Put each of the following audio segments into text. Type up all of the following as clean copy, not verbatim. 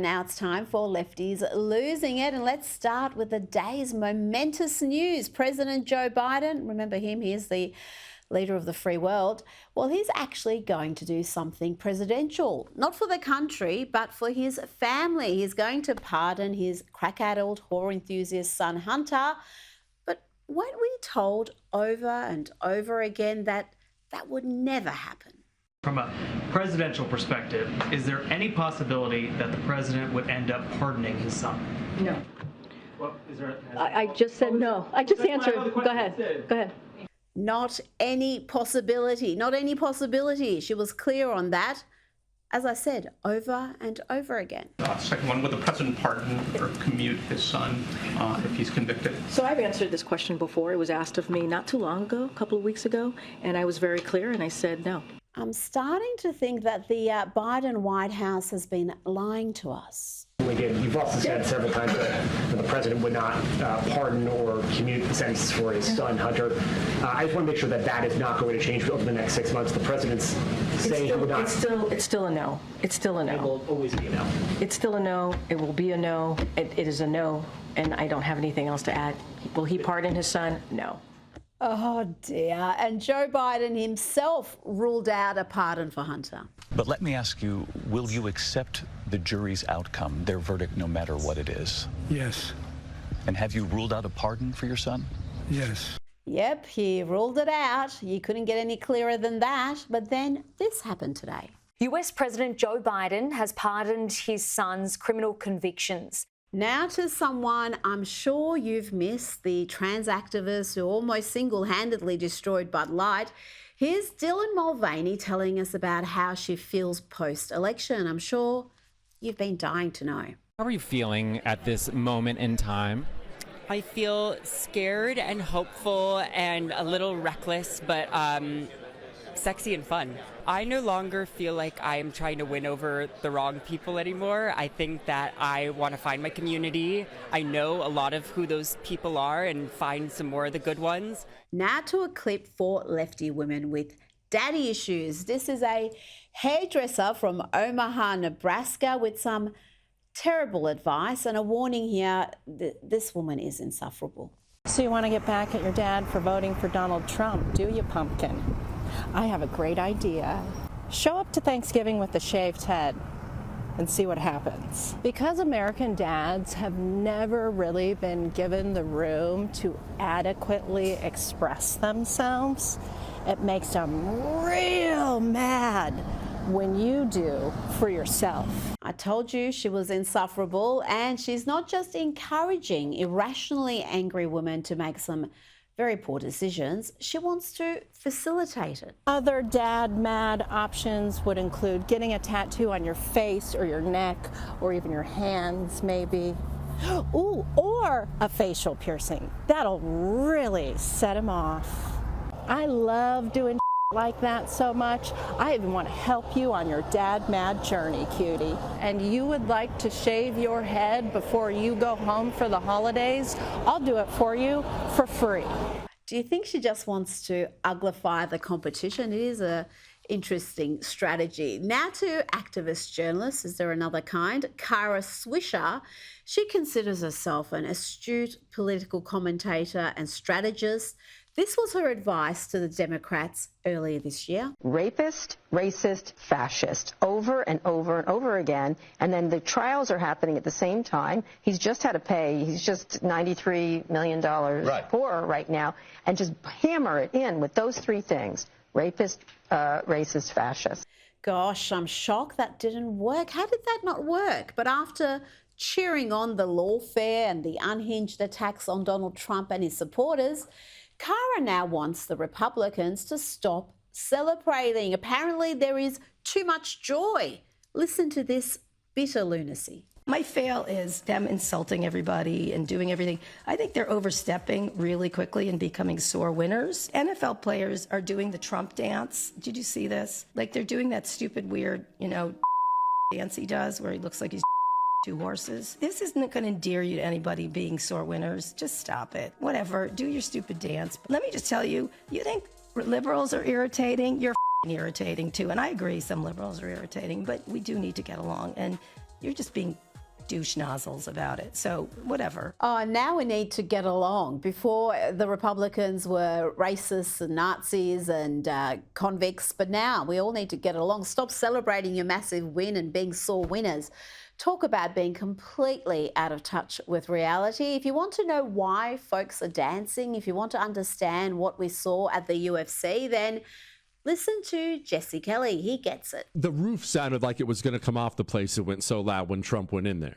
Now it's time for Lefties Losing It, and let's start with the day's momentous news. President Joe Biden, remember him, he is the leader of the free world. Well, he's actually going to do something presidential, not for the country, but for his family. He's going to pardon his crack-addled whore enthusiast son, Hunter. But weren't we told over and over again that that would never happen? From a presidential perspective, is there any possibility that the president would end up pardoning his son? No. Well, is there? I just said no. I just answered. Go ahead. Go ahead. Not any possibility. Not any possibility. She was clear on that, as I said, over and over again. Second one, would the president pardon or commute his son if he's convicted? So I've answered this question before. It was asked of me not too long ago, a couple of weeks ago, and I was very clear, and I said no. I'm starting to think that the Biden White House has been lying to us. You've also said several times that the president would not pardon or commute the sentences for his son, Hunter. I just want to make sure that that is not going to change over the next 6 months. The president's saying he would not. It's still a no. It's still a no. It will always be a no. It's still a no. It will be a no. It is a no, and I don't have anything else to add. Will he pardon his son? No. Oh dear. And Joe Biden himself ruled out a pardon for Hunter. But let me ask you, will you accept the jury's outcome, their verdict, no matter what it is? Yes. And have you ruled out a pardon for your son? Yes. Yep, he ruled it out. You couldn't get any clearer than that. But then this happened today. US President Joe Biden has pardoned his son's criminal convictions. Now to someone I'm sure you've missed, the trans activist who almost single-handedly destroyed Bud Light. Here's Dylan Mulvaney telling us about how she feels post-election. I'm sure you've been dying to know. How are you feeling at this moment in time? I feel scared and hopeful and a little reckless, but sexy and fun. I no longer feel like I am trying to win over the wrong people anymore. I think that I want to find my community. I know a lot of who those people are and find some more of the good ones. Now to a clip for lefty women with daddy issues. This is a hairdresser from Omaha, Nebraska with some terrible advice and a warning here. This woman is insufferable. So you want to get back at your dad for voting for Donald Trump, do you, pumpkin? I have a great idea. Show up to Thanksgiving with a shaved head and see what happens. Because American dads have never really been given the room to adequately express themselves, it makes them real mad when you do for yourself. I told you she was insufferable, and she's not just encouraging irrationally angry women to make some very poor decisions. She wants to facilitate it. Other dad mad options would include getting a tattoo on your face or your neck or even your hands maybe. Ooh, or a facial piercing. That'll really set him off. I love doing like that so much. I even want to help you on your dad mad journey, cutie. And you would like to shave your head before you go home for the holidays? I'll do it for you for free. Do you think she just wants to uglify the competition? It is a interesting strategy. Now to activist journalists. Is there another kind? Kara Swisher. She considers herself an astute political commentator and strategist. This was her advice to the Democrats earlier this year. Rapist, racist, fascist, over and over and over again. And then the trials are happening at the same time. He's just had to pay, he's just $93 million poorer right now. And just hammer it in with those three things. Rapist, racist, fascist. Gosh, I'm shocked that didn't work. How did that not work? But after cheering on the lawfare and the unhinged attacks on Donald Trump and his supporters, Kara now wants the Republicans to stop celebrating. Apparently there is too much joy. Listen to this bitter lunacy. My fail is them insulting everybody and doing everything. I think they're overstepping really quickly and becoming sore winners. NFL players are doing the Trump dance. Did you see this? Like they're doing that stupid, weird, dance he does where he looks like he's two horses. This isn't going to endear you to anybody being sore winners. Just stop it. Whatever. Do your stupid dance. But let me just tell you, you think liberals are irritating? You're irritating too. And I agree some liberals are irritating, but we do need to get along. And you're just being douche nozzles about it. So whatever. Oh, now we need to get along. Before, the Republicans were racists and Nazis and convicts, but now we all need to get along. Stop celebrating your massive win and being sore winners. Talk about being completely out of touch with reality. If you want to know why folks are dancing, if you want to understand what we saw at the UFC, then listen to Jesse Kelly. He gets it. The roof sounded like it was going to come off the place. It went so loud when Trump went in there.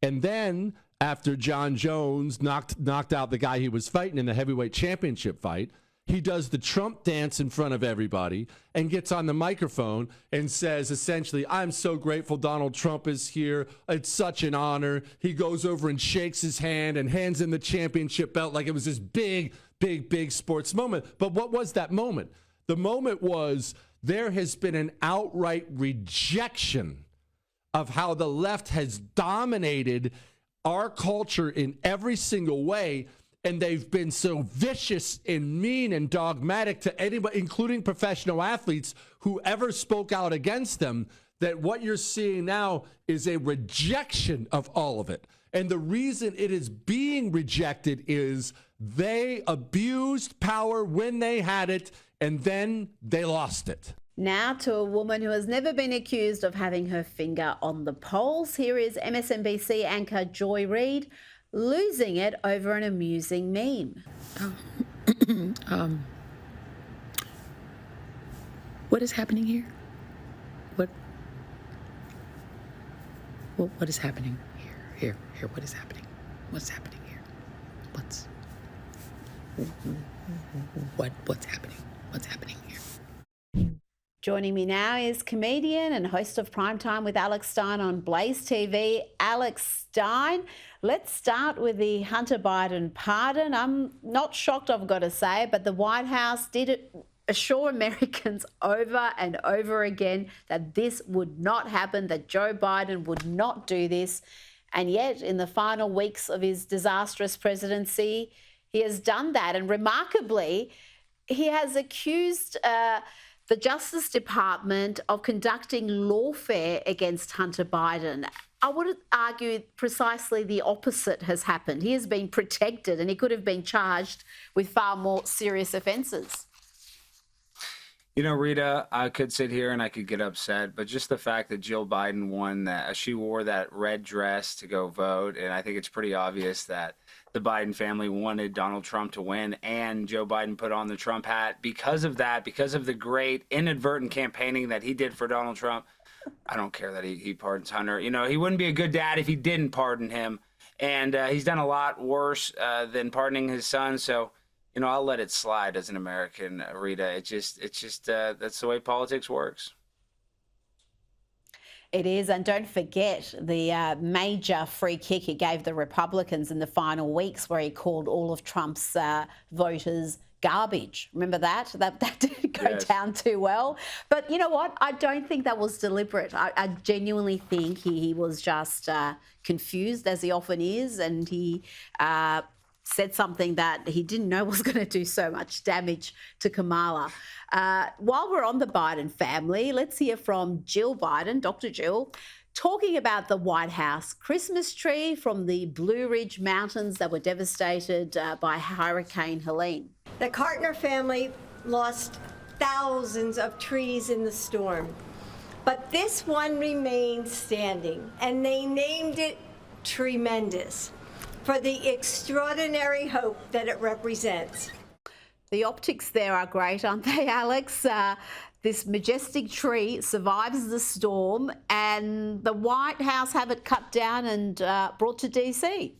And then after John Jones knocked out the guy he was fighting in the heavyweight championship fight, he does the Trump dance in front of everybody and gets on the microphone and says, essentially, I'm so grateful Donald Trump is here. It's such an honor. He goes over and shakes his hand and hands him the championship belt like it was this big, big, big sports moment. But what was that moment? The moment was there has been an outright rejection of how the left has dominated our culture in every single way. And they've been so vicious and mean and dogmatic to anybody, including professional athletes, who ever spoke out against them, that what you're seeing now is a rejection of all of it. And the reason it is being rejected is they abused power when they had it, and then they lost it. Now to a woman who has never been accused of having her finger on the polls. Here is MSNBC anchor Joy Reid losing it over an amusing meme. What is happening here? What is happening here? What is happening? What's happening here? What's happening? What's happening here? Joining me now is comedian and host of Primetime with Alex Stein on Blaze TV, Alex Stein. Let's start with the Hunter Biden pardon. I'm not shocked, I've got to say, but the White House did assure Americans over and over again that this would not happen, that Joe Biden would not do this. And yet, in the final weeks of his disastrous presidency, he has done that. And remarkably, he has accused the Justice Department of conducting lawfare against Hunter Biden. I would argue precisely the opposite has happened. He has been protected and he could have been charged with far more serious offences. You know, Rita, I could sit here and I could get upset, but just the fact that Jill Biden won that, she wore that red dress to go vote, and I think it's pretty obvious that the Biden family wanted Donald Trump to win, and Joe Biden put on the Trump hat because of that, because of the great inadvertent campaigning that he did for Donald Trump. I don't care that he pardons Hunter. You know, he wouldn't be a good dad if he didn't pardon him, and he's done a lot worse than pardoning his son, so you know, I'll let it slide as an American, Rita. It's just that's the way politics works. It is, and don't forget the major free kick he gave the Republicans in the final weeks where he called all of Trump's voters garbage. Remember that? That didn't go down too well. But you know what? I don't think that was deliberate. I genuinely think he was just confused, as he often is, and he said something that he didn't know was going to do so much damage to Kamala. While we're on the Biden family, let's hear from Jill Biden, Dr. Jill, talking about the White House Christmas tree from the Blue Ridge Mountains that were devastated by Hurricane Helene. The Cartner family lost thousands of trees in the storm, but this one remained standing, and they named it Tremendous, for the extraordinary hope that it represents. The optics there are great, aren't they, Alex? This majestic tree survives the storm, and the White House have it cut down and brought to DC.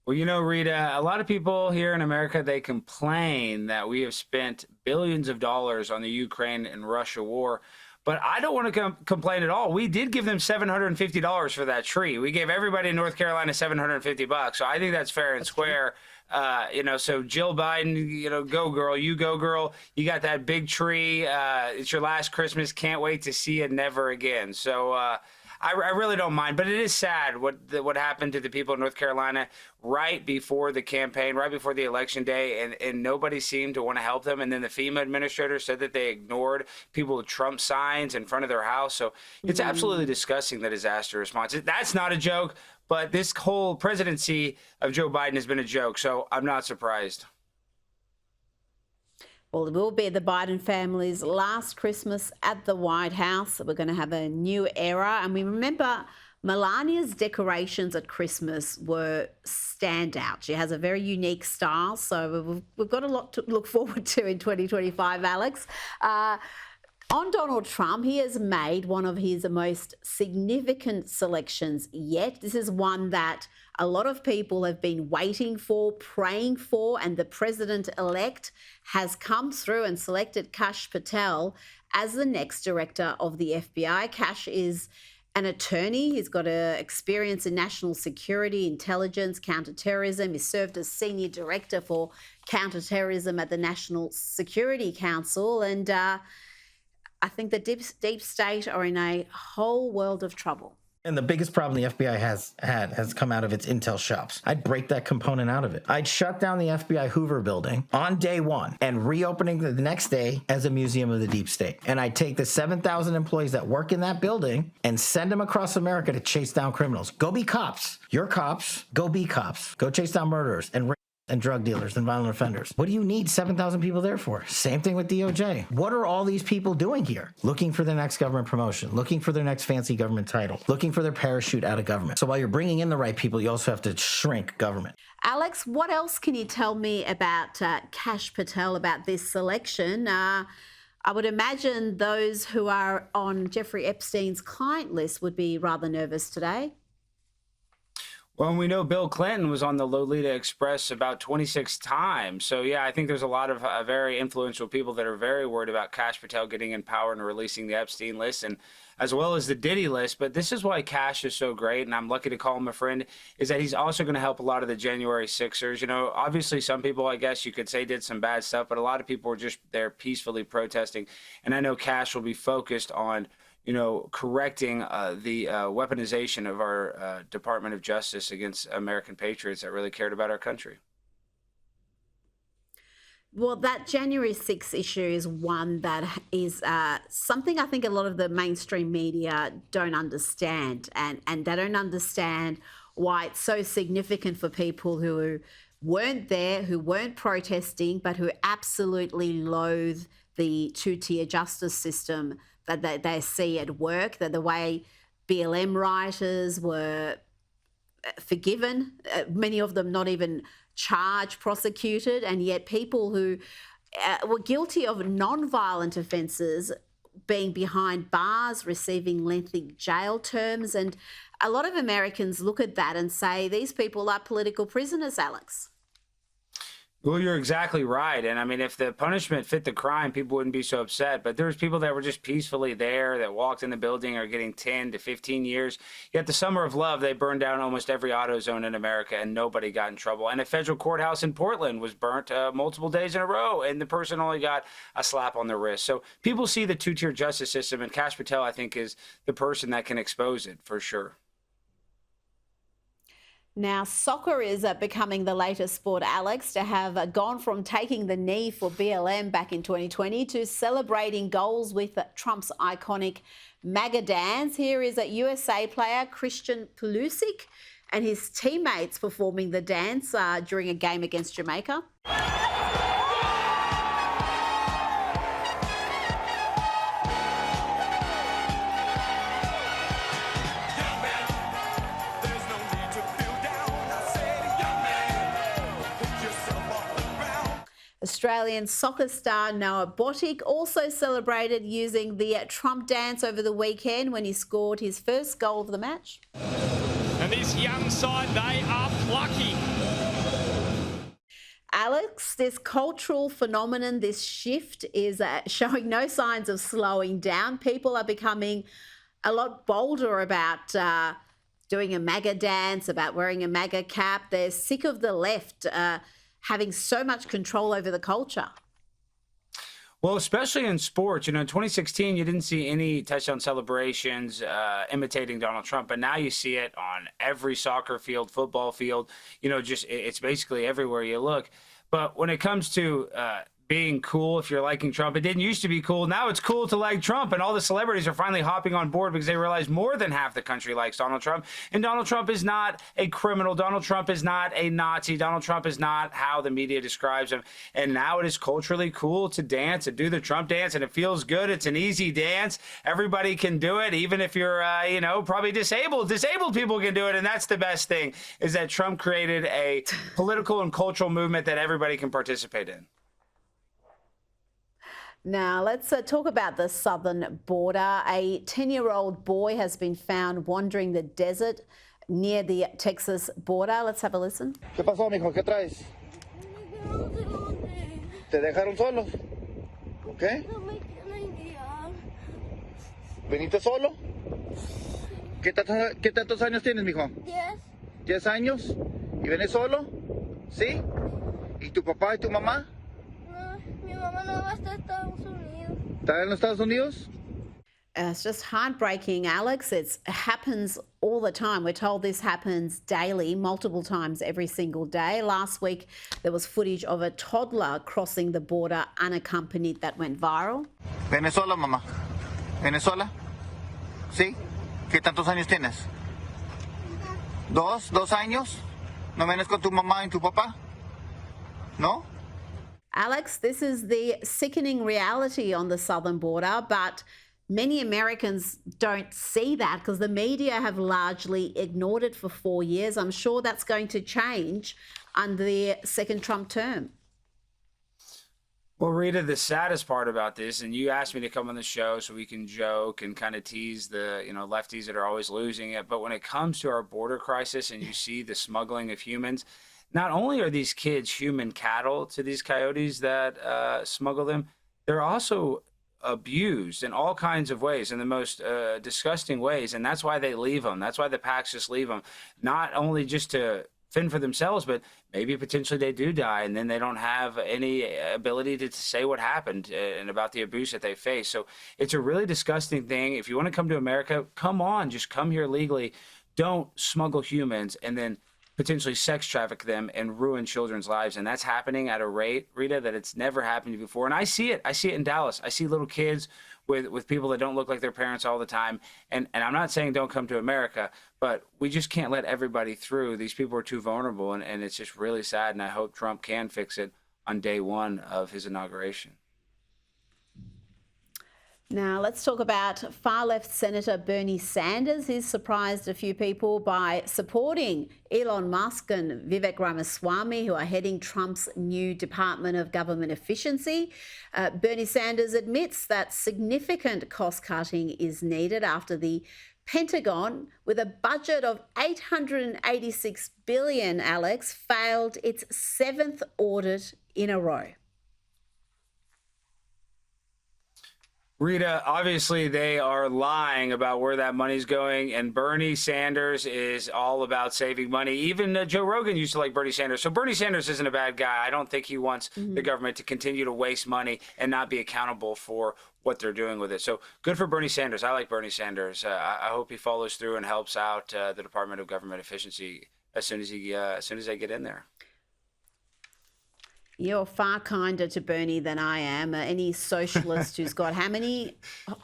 Well, you know, Rita, a lot of people here in America, they complain that we have spent billions of dollars on the Ukraine and Russia war. But I don't want to complain at all. We did give them $750 for that tree. We gave everybody in North Carolina $750. So I think that's fair and square. You know, so Jill Biden, you know, go girl, you go girl. You got that big tree. It's your last Christmas. Can't wait to see it never again. So I really don't mind, but it is sad what happened to the people in North Carolina right before the campaign, right before the election day, and nobody seemed to want to help them. And then the FEMA administrator said that they ignored people with Trump signs in front of their house. So it's absolutely disgusting, the disaster response. That's not a joke, but this whole presidency of Joe Biden has been a joke, so I'm not surprised. Well, it will be the Biden family's last Christmas at the White House. We're going to have a new era. And we remember Melania's decorations at Christmas were standout. She has a very unique style. So we've got a lot to look forward to in 2025, Alex. On Donald Trump, he has made one of his most significant selections yet. This is one that a lot of people have been waiting for, praying for, and the president-elect has come through and selected Kash Patel as the next director of the FBI. Kash is an attorney. He's got experience in national security, intelligence, counterterrorism. He served as senior director for counterterrorism at the National Security Council. And I think the deep state are in a whole world of trouble. And the biggest problem the FBI has come out of its intel shops. I'd break that component out of it. I'd shut down the FBI Hoover building on day one and reopening the next day as a museum of the deep state. And I'd take the 7,000 employees that work in that building and send them across America to chase down criminals. Go be cops. You're cops. Go be cops. Go chase down murderers and drug dealers and violent offenders. What do you need 7,000 people there for? Same thing with DOJ. What are all these people doing here? Looking for the next government promotion, looking for their next fancy government title, looking for their parachute out of government. So while you're bringing in the right people, you also have to shrink government. Alex, what else can you tell me about Kash Patel, about this selection? I would imagine those who are on Jeffrey Epstein's client list would be rather nervous today. Well, we know Bill Clinton was on the Lolita Express about 26 times. So, yeah, I think there's a lot of very influential people that are very worried about Kash Patel getting in power and releasing the Epstein list, and as well as the Diddy list. But this is why Kash is so great, and I'm lucky to call him a friend, is that he's also going to help a lot of the January Sixers. You know, obviously some people, I guess you could say, did some bad stuff, but a lot of people were just there peacefully protesting. And I know Kash will be focused on correcting the weaponization of our Department of Justice against American patriots that really cared about our country. Well, that January 6th issue is one that is something I think a lot of the mainstream media don't understand, and they don't understand why it's so significant for people who weren't there, who weren't protesting, but who absolutely loathe the two-tier justice system that they see at work, that the way BLM rioters were forgiven, many of them not even charged, prosecuted, and yet people who were guilty of non-violent offences being behind bars, receiving lengthy jail terms. And a lot of Americans look at that and say, these people are political prisoners, Alex. Well, you're exactly right. And I mean, if the punishment fit the crime, people wouldn't be so upset. But there's people that were just peacefully there that walked in the building are getting 10 to 15 years. Yet the Summer of Love, they burned down almost every auto zone in America and nobody got in trouble. And a federal courthouse in Portland was burnt multiple days in a row and the person only got a slap on the wrist. So people see the two-tier justice system, and Kash Patel, I think, is the person that can expose it for sure. Now, soccer is becoming the latest sport, Alex, to have gone from taking the knee for BLM back in 2020 to celebrating goals with Trump's iconic MAGA dance. Here is a USA player, Christian Pulisic, and his teammates performing the dance during a game against Jamaica. Australian soccer star Noah Botic also celebrated using the Trump dance over the weekend when he scored his first goal of the match. And this young side, they are plucky. Alex, this cultural phenomenon, this shift is showing no signs of slowing down. People are becoming a lot bolder about doing a MAGA dance, about wearing a MAGA cap. They're sick of the left having so much control over the culture. Well, especially in sports, in 2016, you didn't see any touchdown celebrations imitating Donald Trump, but now you see it on every soccer field, football field, it's basically everywhere you look. But when it comes to being cool, if you're liking Trump, it didn't used to be cool. Now it's cool to like Trump, and all the celebrities are finally hopping on board because they realize more than half the country likes Donald Trump. And Donald Trump is not a criminal. Donald Trump is not a Nazi. Donald Trump is not how the media describes him. And now it is culturally cool to dance and do the Trump dance, and it feels good. It's an easy dance. Everybody can do it, even if you're, probably disabled. Disabled people can do it, and that's the best thing, is that Trump created a political and cultural movement that everybody can participate in. Now, let's talk about the southern border. A 10-year-old boy has been found wandering the desert near the Texas border. Let's have a listen. ¿Qué pasó, mijo? ¿Qué traes? ¿Te dejaron solos? ¿Qué? ¿Viniste solo? ¿Qué tantos años tienes, mijo? 10. 10 años. ¿Y vienes solo? ¿Sí? ¿Y tu papá y tu mamá? Mi mamá no va a estar en Estados Unidos. ¿Está en los Estados Unidos? It's just heartbreaking, Alex. It happens all the time. We're told this happens daily, multiple times every single day. Last week, there was footage of a toddler crossing the border unaccompanied that went viral. Venezuela, mamá. ¿Venezuela? ¿Sí? ¿Qué tantos años tienes? ¿2 años? ¿No vienes con tu mamá y tu papá? ¿No? Alex, this is the sickening reality on the southern border, but many Americans don't see that because the media have largely ignored it for 4 years. I'm sure that's going to change under the second Trump term. Well, Rita, the saddest part about this, and you asked me to come on the show so we can joke and kind of tease the, lefties that are always losing it. But when it comes to our border crisis and you see the smuggling of humans, not only are these kids human cattle to these coyotes that smuggle them, they're also abused in all kinds of ways, in the most disgusting ways. And that's why they leave them. That's why the packs just leave them, not only just to fend for themselves, but maybe potentially they do die and then they don't have any ability to say what happened and about the abuse that they face. So it's a really disgusting thing. If you want to come to America, come on, just come here legally. Don't smuggle humans and then potentially sex traffic them and ruin children's lives. And that's happening at a rate, Rita, that it's never happened before. And I see it. I see it in Dallas. I see little kids with people that don't look like their parents all the time. And I'm not saying don't come to America, but we just can't let everybody through. These people are too vulnerable, and it's just really sad. And I hope Trump can fix it on day one of his inauguration. Now, let's talk about far-left Senator Bernie Sanders. He's surprised a few people by supporting Elon Musk and Vivek Ramaswamy, who are heading Trump's new Department of Government Efficiency. Bernie Sanders admits that significant cost-cutting is needed after the Pentagon, with a budget of $886 billion, Alex, failed its 7th audit in a row. Rita, obviously they are lying about where that money's going, and Bernie Sanders is all about saving money. Even Joe Rogan used to like Bernie Sanders. So Bernie Sanders isn't a bad guy. I don't think he wants the government to continue to waste money and not be accountable for what they're doing with it. So good for Bernie Sanders. I like Bernie Sanders. I hope he follows through and helps out the Department of Government Efficiency as soon as they get in there. You're far kinder to Bernie than I am. Any socialist who's got how many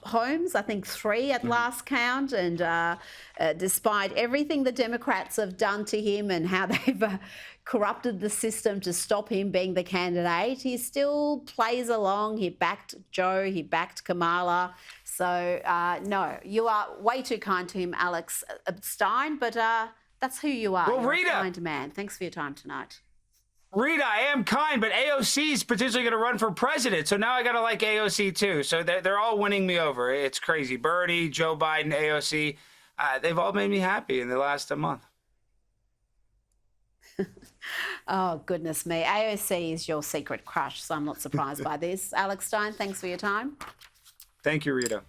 homes? I think 3 at last count. And despite everything the Democrats have done to him and how they've corrupted the system to stop him being the candidate, he still plays along. He backed Joe, he backed Kamala. So, no, you are way too kind to him, Alex Stein, but that's who you are. Well, You're Rita, a kind man. Thanks for your time tonight. Rita, I am kind, but AOC is potentially going to run for president. So now I got to like AOC too. So they're all winning me over. It's crazy. Bernie, Joe Biden, AOC, they've all made me happy in the last month. Oh, goodness me. AOC is your secret crush, so I'm not surprised by this. Alex Stein, thanks for your time. Thank you, Rita.